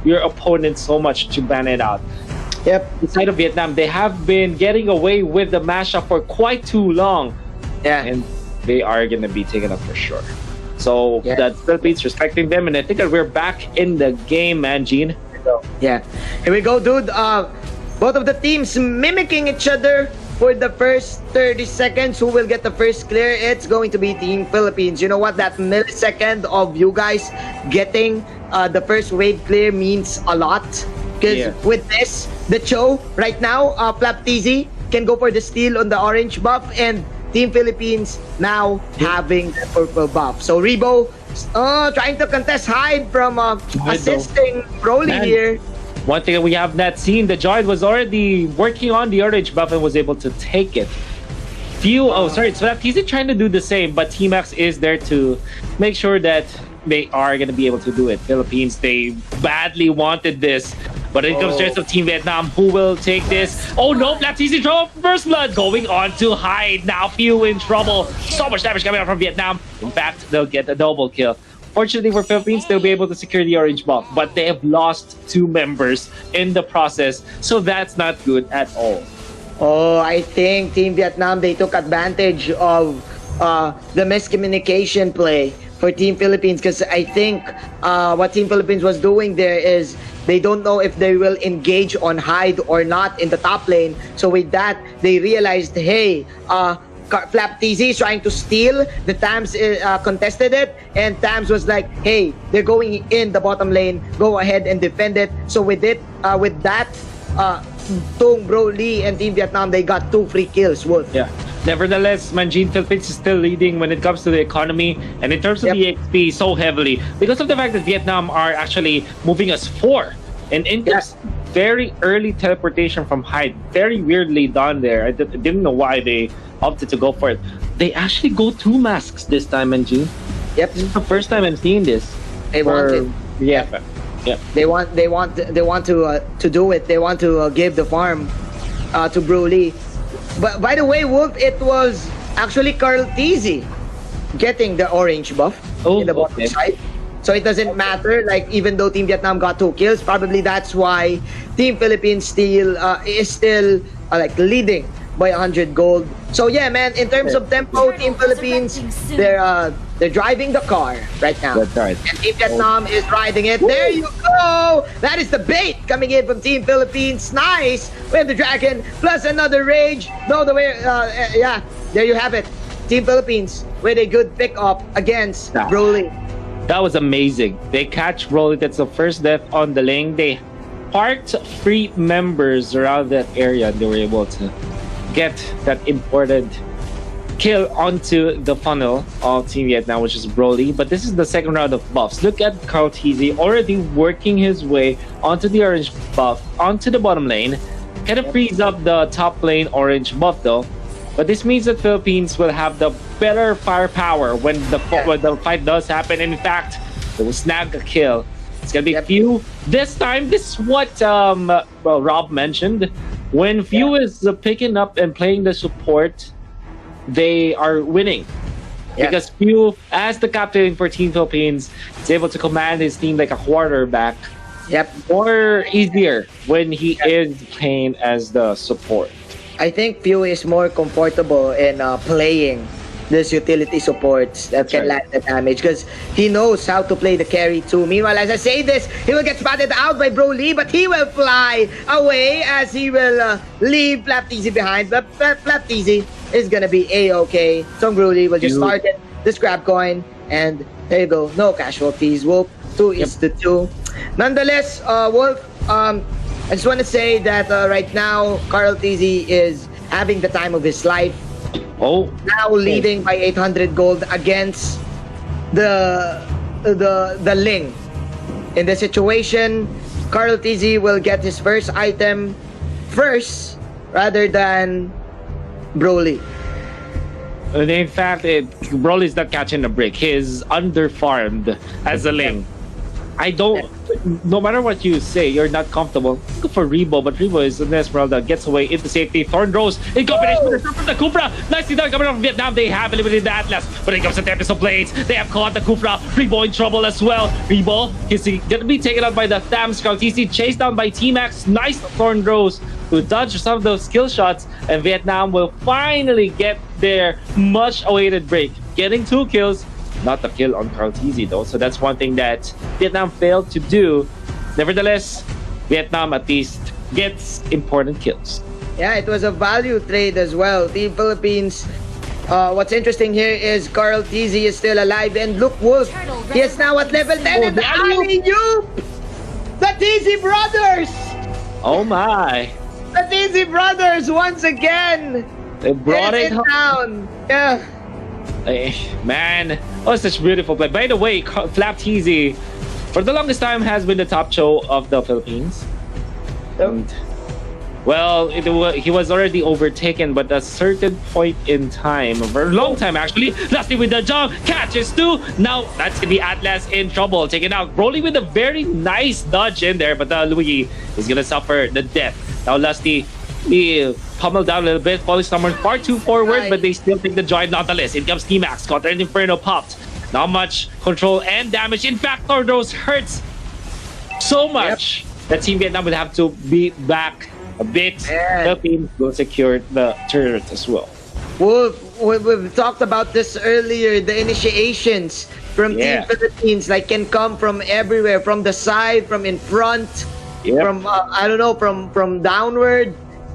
your opponent so much to ban it out. Yep. Inside of Vietnam, they have been getting away with the mashup for quite too long. Yeah. And they are going to be taken up for sure. So that's Philippines respecting them. And I think that we're back in the game, man, Gene. Yeah. Here we go, dude. Both of the teams mimicking each other for the first 30 seconds. Who will get the first clear? It's going to be Team Philippines. You know what? That millisecond of you guys getting the first wave clear means a lot. Because with this, the Cho right now, Flaptizi can go for the steal on the orange buff, and Team Philippines now having the purple buff. So Rebo trying to contest Hyde from assisting Broly here. One thing that we have not seen, the Joy was already working on the orange buff and was able to take it. So Flaptizi trying to do the same, but Team X is there to make sure that they are going to be able to do it. Philippines, they badly wanted this. But it comes just of Team Vietnam, who will take this. Oh no, Flaptizi throw first blood going on to Hyde. Now Few in trouble. So much damage coming out from Vietnam. In fact, they'll get a double kill. Fortunately for Philippines, they'll be able to secure the orange buff, but they have lost 2 members in the process, so that's not good at all. Oh, I think Team Vietnam, they took advantage of the miscommunication play for Team Philippines, because I think what Team Philippines was doing there is they don't know if they will engage on Hyde or not in the top lane. So with that, they realized, hey, Flaptizi is trying to steal. The Tams contested it, and Tams was like, hey, they're going in the bottom lane, go ahead and defend it. So with that, Tung, Broly, and Team Vietnam, they got 2 free kills. Wolf. Yeah. Nevertheless, Manjin Philippines is still leading when it comes to the economy and in terms of the XP so heavily because of the fact that Vietnam are actually moving us 4. And in this very early teleportation from Hyde, very weirdly done there. I didn't know why they opted to go for it. They actually go 2 masks this time, Manjin. Yep. This is the first time I'm seeing this. They want it. Yeah. They want to do it. They want to give the farm to Broly. But by the way, Wolf, it was actually Carl Tizzy getting the orange buff in the bottom side. So it doesn't matter. Like, even though Team Vietnam got 2 kills, probably that's why Team Philippines is still like leading by 100 gold. So yeah, man. In terms of tempo, Team Philippines, they're driving the car right now. That's right. And Team Vietnam is riding it. There you go. That is the bait coming in from Team Philippines. Nice. We have the Dragon plus another Rage. No, the way. Yeah. There you have it. Team Philippines with a good pick up against Broly. That was amazing. They catch Broly. That's the first death on the lane. They parked 3 members around that area, and they were able to get that important kill onto the funnel of Team Vietnam, which is Broly. But this is the second round of buffs. Look at Carl Tizzy already working his way onto the orange buff, onto the bottom lane. Kind of frees up the top lane orange buff though. But this means that Philippines will have the better firepower when the fight does happen. And in fact, they will snag a kill. It's gonna be Few. This time, this is what Rob mentioned. When Few is picking up and playing the support, they are winning. Because Few, as the captain for Team Philippines, is able to command his team like a quarterback. More easier when he is playing as the support. I think Few is more comfortable in playing this utility supports that can land the damage because he knows how to play the carry too. Meanwhile, as I say this, he will get spotted out by Broly, but he will fly away as he will leave Flaptizi behind. But Flaptizi is gonna be a-okay. So Broly will just start it, the scrap coin, and there you go. No casualties. Wolf 2 is to 2. Nonetheless, Wolf, I just want to say that right now, Carl Tizzy is having the time of his life. Now leading by 800 gold against the Ling. In the situation, Carl Tizzy will get his first item first rather than Broly. In fact, Broly is not catching a break. He's underfarmed as a Ling. I don't no matter what you say, you're not comfortable. Go for Rebo, but Rebo is an Esmeralda, gets away into safety. Thorn Rose in combination with the from the Kufra. Nicely done coming from Vietnam. They have eliminated the Atlas. When it comes to Tempest of Blades, they have caught the Kufra. Rebo in trouble as well. Rebo is gonna be taken out by the Tham Scout. TC chased down by T-Max. Nice Thorn Rose to dodge some of those skill shots. And Vietnam will finally get their much awaited break. Getting 2 kills. Not the kill on Carl TZ though, so that's one thing that Vietnam failed to do. Nevertheless, Vietnam at least gets important kills. Yeah, it was a value trade as well. Team Philippines, what's interesting here is Carl TZ is still alive, and look, Wolf, he is now at level 10, and the alley-oop! The TZ brothers! Oh my! The TZ brothers once again! They brought it home. Down. Yeah. Man, oh, such beautiful play. By the way, Flap TZ, for the longest time, has been the top show of the Philippines. And, well, he was already overtaken, but at a certain point in time, for a long time actually, lastly with the jump, catches 2. Now, that's going to be Atlas in trouble, taken out. Broly with a very nice dodge in there, but Luigi is going to suffer the death. Now, lastly, he pummeled down a little bit, falling somewhere far too forward, but they still take the joy nonetheless. In comes T-Max, Counter and Inferno popped. Not much control and damage. In fact, Thordos hurts so much that Team Vietnam would have to be back a bit. Philippines will secure the turret as well. We've talked about this earlier. The initiations from Team Philippines can come from everywhere, from the side, from in front, from I don't know, from downward.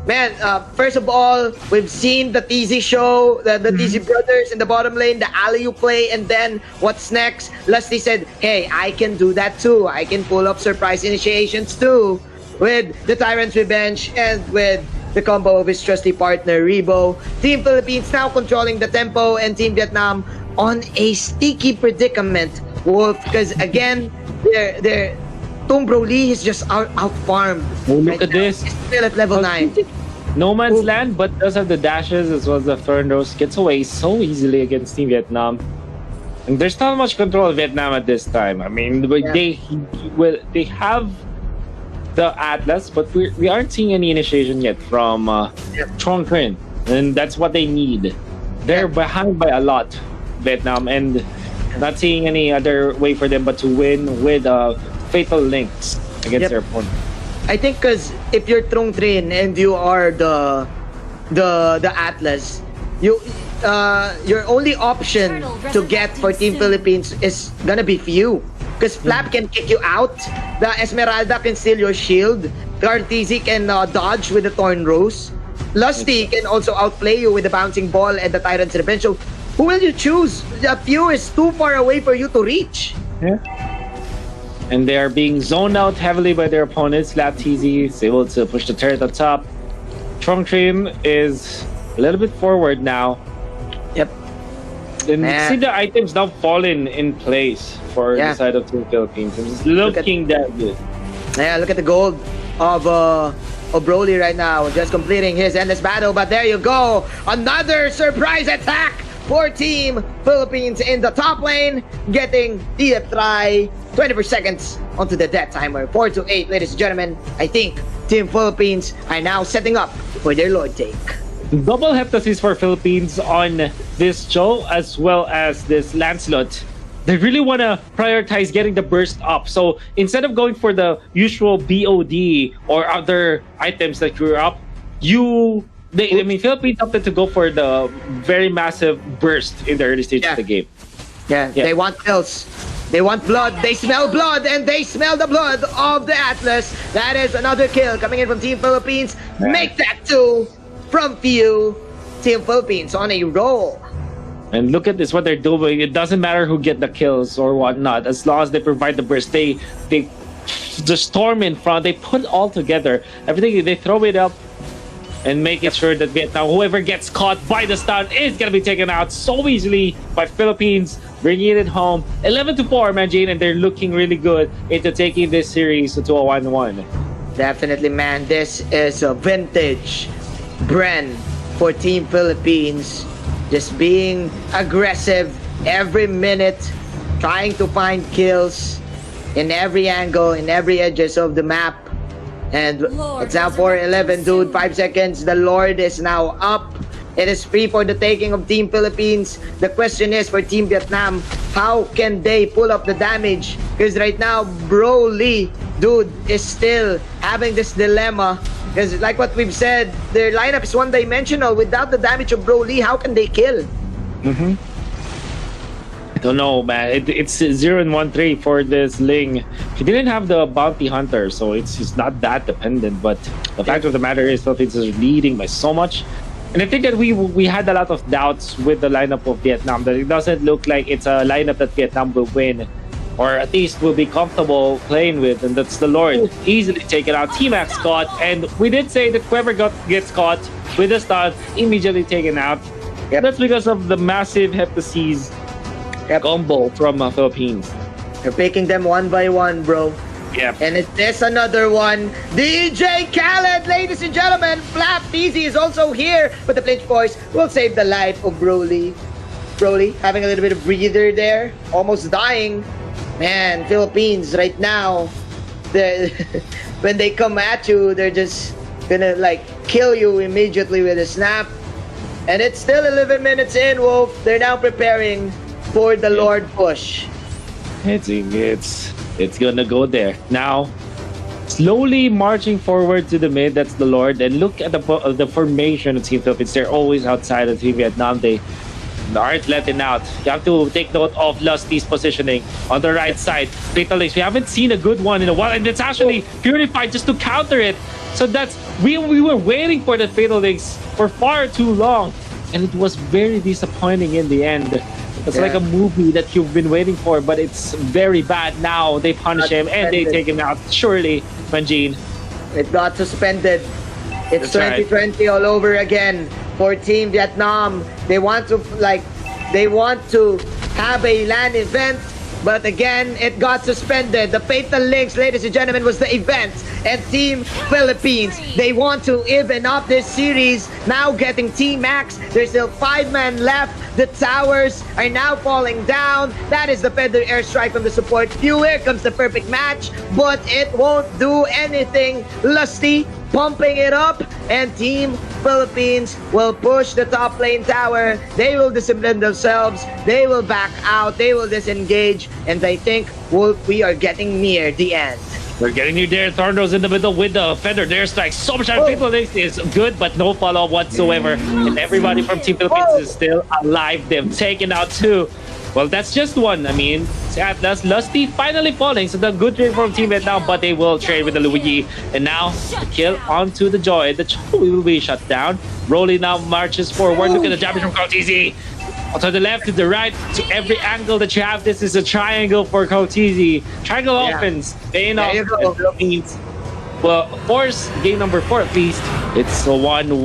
Man, first of all, we've seen the TZ show, the TZ brothers in the bottom lane, the alley-oop play, and then what's next? Lusty said, hey, I can do that too. I can pull up surprise initiations too with the Tyrant's Revenge and with the combo of his trusty partner, Rebo. Team Philippines now controlling the tempo, and Team Vietnam on a sticky predicament, Wolf, because again, they're Tom Broly is just out-farmed. Oh, look at this. He's still at level 9. No man's land, but does have the dashes as well as the Thorn Rose. Gets away so easily against Team Vietnam. And there's not much control of Vietnam at this time. I mean, they have the Atlas, but we aren't seeing any initiation yet from Trong Trin. And that's what they need. They're behind by a lot, Vietnam, and not seeing any other way for them but to win with fatal links against their opponent. I think because if you're Trong Trin and you are the Atlas, your only option to get for Team Philippines is gonna be few. Because Flap can kick you out, the Esmeralda can steal your shield, the RTZ can dodge with the Thorn Rose, Lusty can also outplay you with the Bouncing Ball and the Tyrant's Revenge. So who will you choose? The few is too far away for you to reach. And they are being zoned out heavily by their opponents. Lab TZ is able to push the turret on top. Trong Trim is a little bit forward now. And see the items now falling in place for the side of Team Philippines. It's looking that good. Yeah, look at the gold of Broly right now, just completing his endless battle. But there you go, another surprise attack for Team Philippines in the top lane, getting the try. 24 seconds onto the death timer. 4-8, ladies and gentlemen. I think Team Philippines are now setting up for their Lord take. Double heptasis for Philippines on this show as well as this Lancelot. They really want to prioritize getting the burst up. So instead of going for the usual BOD or other items that you're up, Philippines opted to go for the very massive burst in the early stage of the game. They want kills. They want blood, they smell blood, and they smell the blood of the Atlas. That is another kill coming in from Team Philippines. Make that 2 from few. Team Philippines on a roll. And look at this, what they're doing. It doesn't matter who get the kills or whatnot. As long as they provide the burst, they the storm in front, they put it all together. Everything, they throw it up and make it sure that Vietnam, whoever gets caught by the stun is going to be taken out so easily by Philippines, bringing it home. 11-4, man, Jane, and they're looking really good into taking this series to a 1-1. Definitely, man. This is a vintage Bren for Team Philippines. Just being aggressive every minute, trying to find kills. in every angle, in every edges of the map. And it's now 4-11, dude. 5 seconds. The Lord is now up. It is free for the taking of Team Philippines. The question is for Team Vietnam, how can they pull up the damage? Because right now, Broly, dude, is still having this dilemma. Because like what we've said, their lineup is one-dimensional. Without the damage of Broly, how can they kill? I don't know, man. It's 0-1-3 for this Ling. He didn't have the bounty hunter, so it's not that dependent. But the fact of the matter is, Philippines is leading by so much. And I think that we had a lot of doubts with the lineup of Vietnam, that it doesn't look like it's a lineup that Vietnam will win, or at least will be comfortable playing with, and that's the Lord. Easily taken out. T-Max caught, and we did say that whoever gets caught with a stun, immediately taken out. Yep. That's because of the massive Heptases combo from Philippines. They're picking them one by one, bro. Yeah. And there's another one. DJ Khaled, ladies and gentlemen. Flap Easy is also here. But the flinch boys will save the life of Broly. Broly having a little bit of breather there. Almost dying. Man, Philippines right now, when they come at you, they're just gonna like kill you immediately with a snap. And it's still 11 minutes in, Wolf. They're now preparing for the Lord push. It's gonna go there now. Slowly marching forward to the mid. That's the Lord. And look at the formation of Team Philippines. They're always outside of Team Vietnam. They aren't letting out. You have to take note of Lusty's positioning on the right side. Fatal Links. We haven't seen a good one in a while, and it's actually Purified just to counter it. So that's we were waiting for the Fatal Links for far too long, and it was very disappointing in the end. It's like a movie that you've been waiting for, but it's very bad now. They punish him and they take him out. Surely, Manjin. It got suspended. It's That's 2020 all over again for Team Vietnam. They want to have a LAN event, but again, it got suspended. The Fatal Links, ladies and gentlemen, was the event. And Team Philippines, they want to even up this series, now getting T-Max. There's still 5 men left. The towers are now falling down. That is the Feather Airstrike from the support. Here comes the perfect match, but it won't do anything. Lusty pumping it up, and Team Philippines will push the top lane tower. They will discipline themselves. They will back out. They will disengage. And I think we are getting near the end. We're getting near there. Thornrose in the middle with the Feather Airstrike. So much people think is good, but no follow-up whatsoever. And everybody from Team Philippines is still alive. They've taken out 2. Well, that's just one. I mean, Atlas, Lusty finally falling. So the good trade from Team Vietnam, but they will trade with the Luigi. And now, the kill onto the Joy. The Joy will be shut down. Broly now marches forward. Look at the damage from Kautizi. To the left, to the right, to every angle that you have. This is a triangle for Kautizi. Triangle offense. Paying off. Philippines. Well, force game number 4 at least. It's a 1-1.